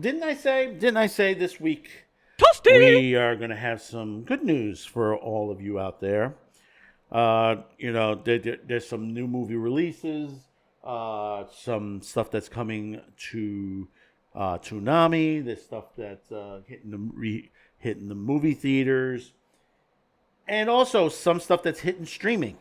didn't I say? Didn't I say this week Toasty! we are going to have some good news for all of you out there? There's some new movie releases, some stuff that's coming to Toonami. There's stuff that's hitting the movie theaters, and also some stuff that's hitting streaming.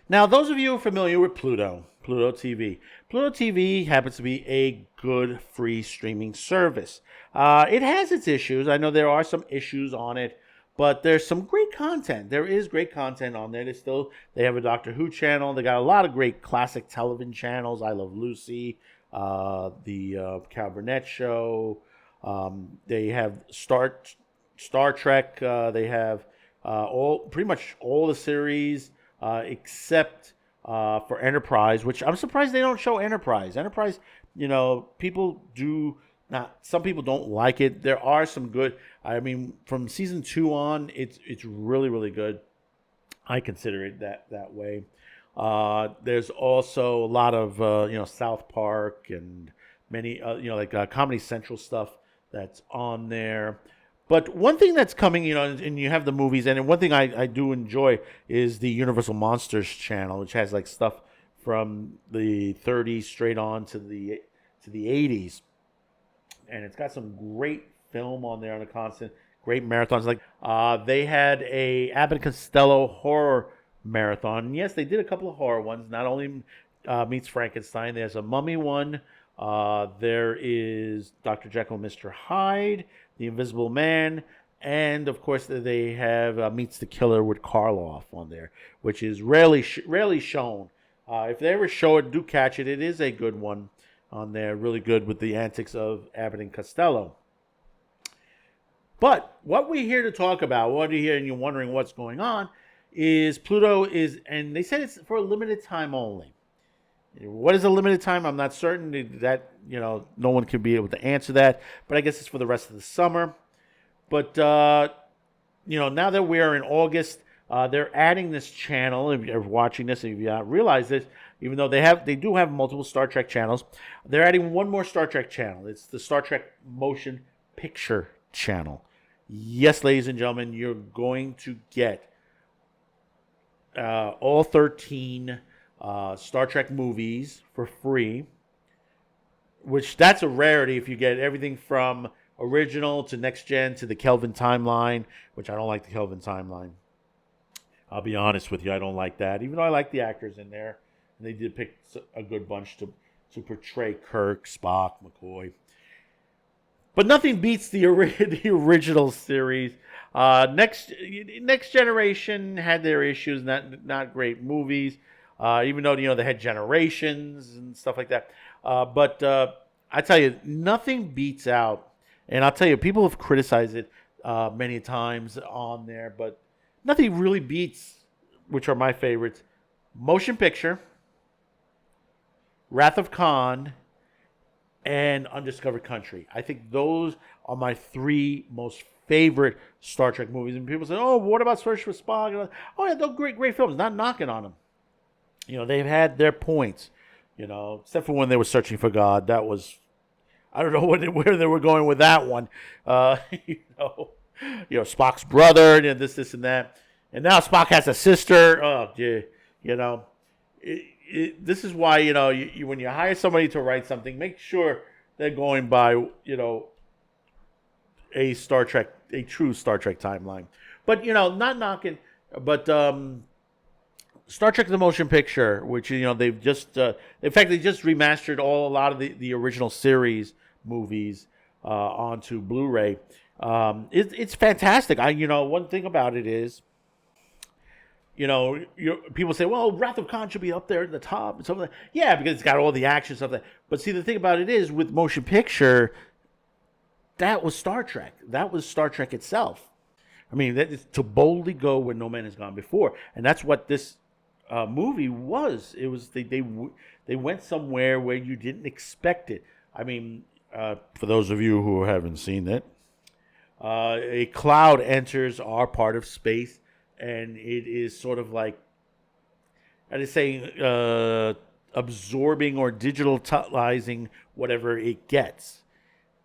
Now, those of you who are familiar with Pluto TV. Pluto TV happens to be a good free streaming service. It has its issues. I know there are some issues on it, but there's some great content. There is great content on there. They have a Doctor Who channel. They got a lot of great classic television channels. I Love Lucy, the Cal Burnett Show. They have Star Trek. They have pretty much all the series except for Enterprise, which I'm surprised they don't show Enterprise. Enterprise, people do not. Some people don't like it. There are some good. I mean, from season 2 on, it's really really good. I consider it that way. There's also a lot of South Park and many Comedy Central stuff that's on there. But one thing that's coming, and you have the movies, and one thing I do enjoy is the Universal Monsters channel, which has like stuff from the 30s straight on to the 80s, and it's got some great film on there on a constant, great marathons. Like they had a Abbott and Costello horror marathon. And yes, they did a couple of horror ones. Not only Meets Frankenstein, there's a Mummy one. There is Dr. Jekyll and Mr. Hyde, The Invisible Man, and of course they have Meets the Killer with Karloff on there, which is rarely shown. If they ever show it, do catch it. It is a good one on there, really good with the antics of Abbott and Costello. But what we're here to talk about, what you're here and you're wondering what's going on, is Pluto and they said it's for a limited time only. What is a limited time? I'm not certain. That no one can be able to answer that. But I guess it's for the rest of the summer. But now that we're in August, they're adding this channel. If you're watching this and if you not realize this, even though they do have multiple Star Trek channels, they're adding one more Star Trek channel. It's the Star Trek Motion Picture channel. Yes, ladies and gentlemen, you're going to get all 13 Star Trek movies for free, which that's a rarity if you get everything from original to next gen to the Kelvin timeline, which I don't like the Kelvin timeline. I'll be honest with you, I don't like that, even though I like the actors in there. And they did pick a good bunch to portray Kirk, Spock, McCoy. But nothing beats the original series. Next Generation had their issues, not great movies. Even though they had Generations and stuff like that, but I tell you, nothing beats out. And I'll tell you, people have criticized it many times on there, but nothing really beats, which are my favorites: Motion Picture, Wrath of Khan, and Undiscovered Country. I think those are my 3 most favorite Star Trek movies. And people say, "Oh, what about Search for Spock?" Oh yeah, they're great films. Not knocking on them. They've had their points, except for when they were searching for God. That was, I don't know where they were going with that one. Spock's brother, this and that. And now Spock has a sister. Oh, yeah, this is why, when you hire somebody to write something, make sure they're going by, a true Star Trek timeline. But, not knocking, but Star Trek: The Motion Picture, which they've just, in fact, they just remastered a lot of the original series movies onto Blu-ray. It's fantastic. One thing about it is, people say, well, Wrath of Khan should be up there at the top and something. Yeah, because it's got all the action stuff. But see, the thing about it is, with Motion Picture, that was Star Trek. That was Star Trek itself. I mean, that is to boldly go where no man has gone before, and that's what this movie was. It was they went somewhere where you didn't expect it. I mean, for those of you who haven't seen it, a cloud enters our part of space, and it is sort of like, how do you say, absorbing or digitalizing whatever it gets.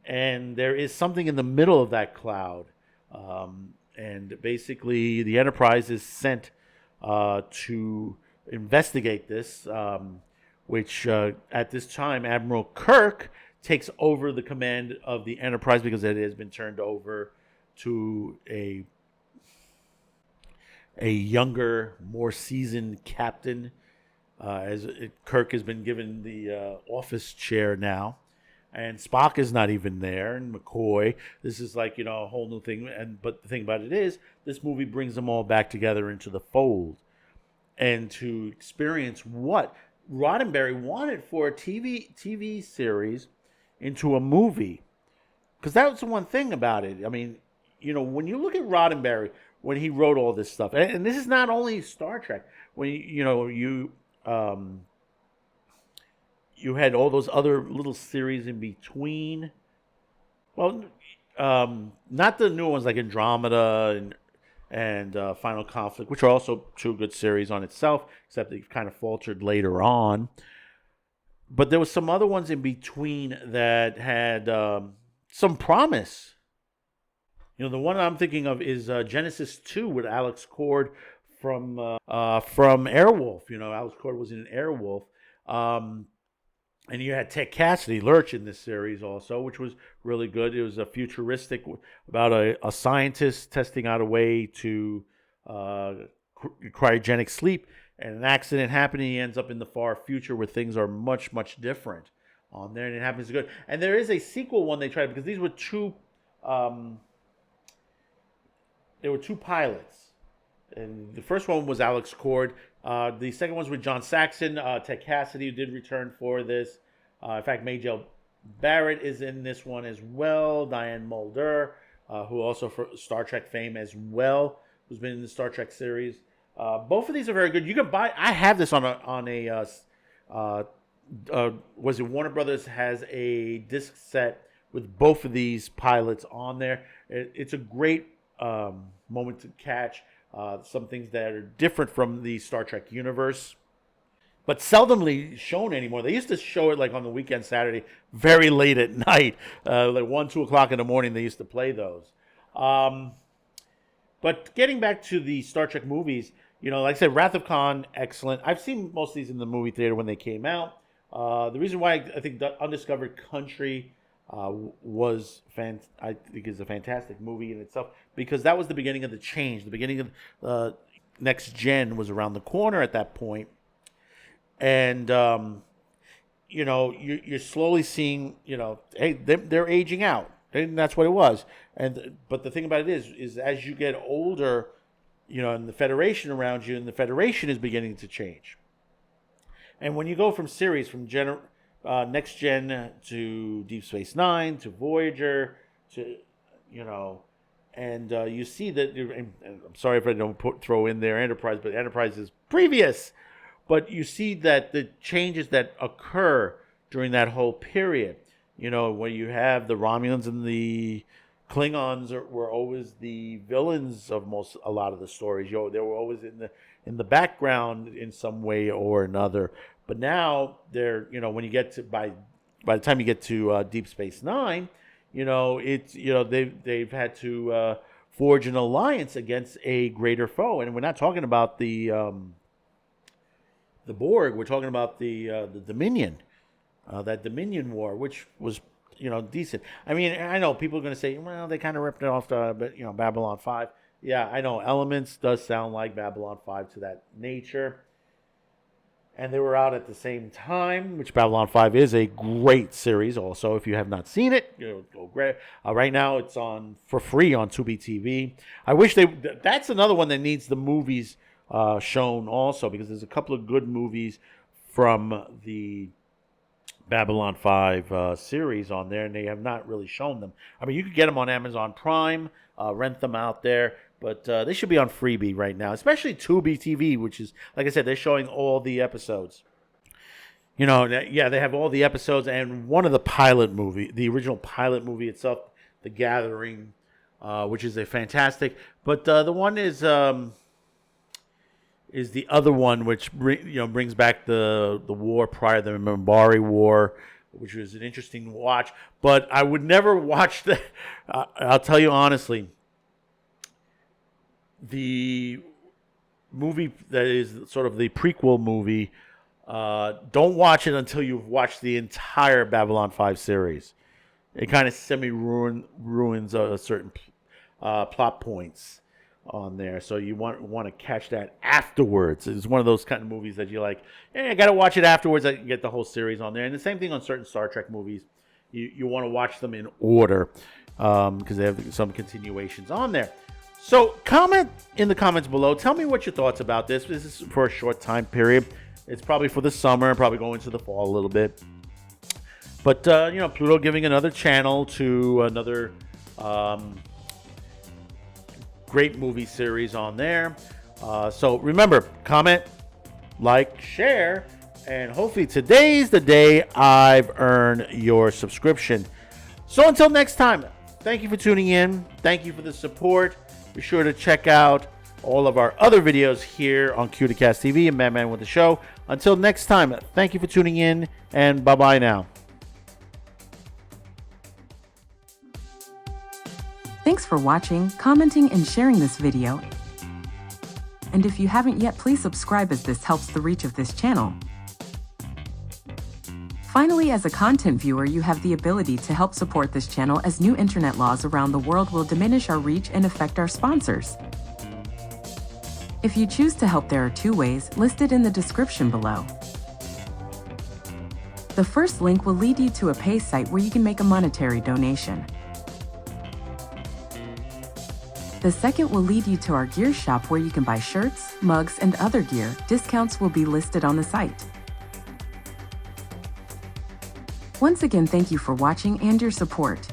and there is something in the middle of that cloud. And basically, the Enterprise is sent to investigate this, which at this time, Admiral Kirk takes over the command of the Enterprise because it has been turned over to a younger, more seasoned captain. Kirk has been given the office chair now, and Spock is not even there, and McCoy. This is like a whole new thing. But the thing about it is, this movie brings them all back together into the fold, and to experience what Roddenberry wanted for a TV series into a movie, because that was the one thing about it. I mean, when you look at Roddenberry when he wrote all this stuff, and this is not only Star Trek. When you had all those other little series in between. Well, not the new ones like Andromeda and Final Conflict, which are also two good series on itself, except they kind of faltered later on. But there was some other ones in between that had some promise. The one I'm thinking of is Genesis 2 with Alex Cord from Airwolf. Alex Cord was in Airwolf. And you had Ted Cassidy, Lurch, in this series also, which was really good. It was a futuristic about a scientist testing out a way to cryogenic sleep, and an accident happened, and he ends up in the far future where things are much, much different on there, and it happens good. And there is a sequel one they tried, because these were two pilots. And the first one was Alex Cord. The second one's with John Saxon. Ted Cassidy, who did return for this. In fact, Majel Barrett is in this one as well. Diane Mulder, who also for Star Trek fame as well, who's been in the Star Trek series. Both of these are very good. You can buy. I have this on a was it Warner Brothers has a disc set with both of these pilots on there. It's a great moment to catch. Some things that are different from the Star Trek universe, but seldomly shown anymore. They used to show it like on the weekend Saturday, very late at night, like 1, 2 o'clock in the morning. They used to play those. But getting back to the Star Trek movies, like I said, Wrath of Khan, excellent. I've seen most of these in the movie theater when they came out. The reason why I think the Undiscovered Country I think is a fantastic movie in itself, because that was the beginning of the change. The beginning of Next Gen was around the corner at that point, and you're slowly seeing hey, they're aging out, and that's what it was. But the thing about it is as you get older, and the Federation around you, and the Federation is beginning to change. And when you go from series from Next Gen to Deep Space Nine to Voyager to and you see that. And I'm sorry if I don't throw in there Enterprise, but Enterprise is previous. But you see that the changes that occur during that whole period, where you have the Romulans and the Klingons were always the villains of a lot of the stories. They were always in the background in some way or another. But now they're, when you get to by the time you get to Deep Space Nine, it's they've had to forge an alliance against a greater foe, and we're not talking about the Borg. We're talking about the Dominion, that Dominion War, which was decent. I mean, I know people are going to say, well, they kind of ripped it off, but Babylon 5. Yeah, I know Elements does sound like Babylon 5 to that nature. And they were out at the same time, which Babylon 5 is a great series also. If you have not seen it, go grab. Right now it's on for free on Tubi TV. I wish that's another one that needs the movies shown also, because there's a couple of good movies from the Babylon 5 series on there, and they have not really shown them. I mean, you could get them on Amazon Prime, rent them out there. But they should be on Freebie right now, especially Tubi TV, which is, like I said, they're showing all the episodes. They have all the episodes, and one of the the original pilot movie itself, The Gathering, which is a fantastic. But the one is the other one, which brings back the war prior, the Minbari War, which was an interesting watch. But I would never watch that. I'll tell you honestly, the movie that is sort of the prequel movie, don't watch it until you've watched the entire Babylon 5 series. It kind of ruins certain plot points on there, so you want to catch that afterwards. It's one of those kind of movies that you're like, hey, I got to watch it afterwards. I can get the whole series on there. And the same thing on certain Star Trek movies. You want to watch them in order because they have some continuations on there. So comment in the comments below. Tell me what your thoughts about this. This is for a short time period. It's probably for the summer, probably going into the fall a little bit. But, Pluto giving another channel to another great movie series on there. So remember, comment, like, share, and hopefully today's the day I've earned your subscription. So until next time, thank you for tuning in. Thank you for the support. Be sure to check out all of our other videos here on Cuticast TV and Man with the Show. Until next time, thank you for tuning in, and bye-bye now. Thanks for watching, commenting, and sharing this video. And if you haven't yet, please subscribe as this helps the reach of this channel. Finally, as a content viewer, you have the ability to help support this channel as new internet laws around the world will diminish our reach and affect our sponsors. If you choose to help, there are two ways listed in the description below. The first link will lead you to a pay site where you can make a monetary donation. The second will lead you to our gear shop where you can buy shirts, mugs, and other gear. Discounts will be listed on the site. Once again, thank you for watching and your support.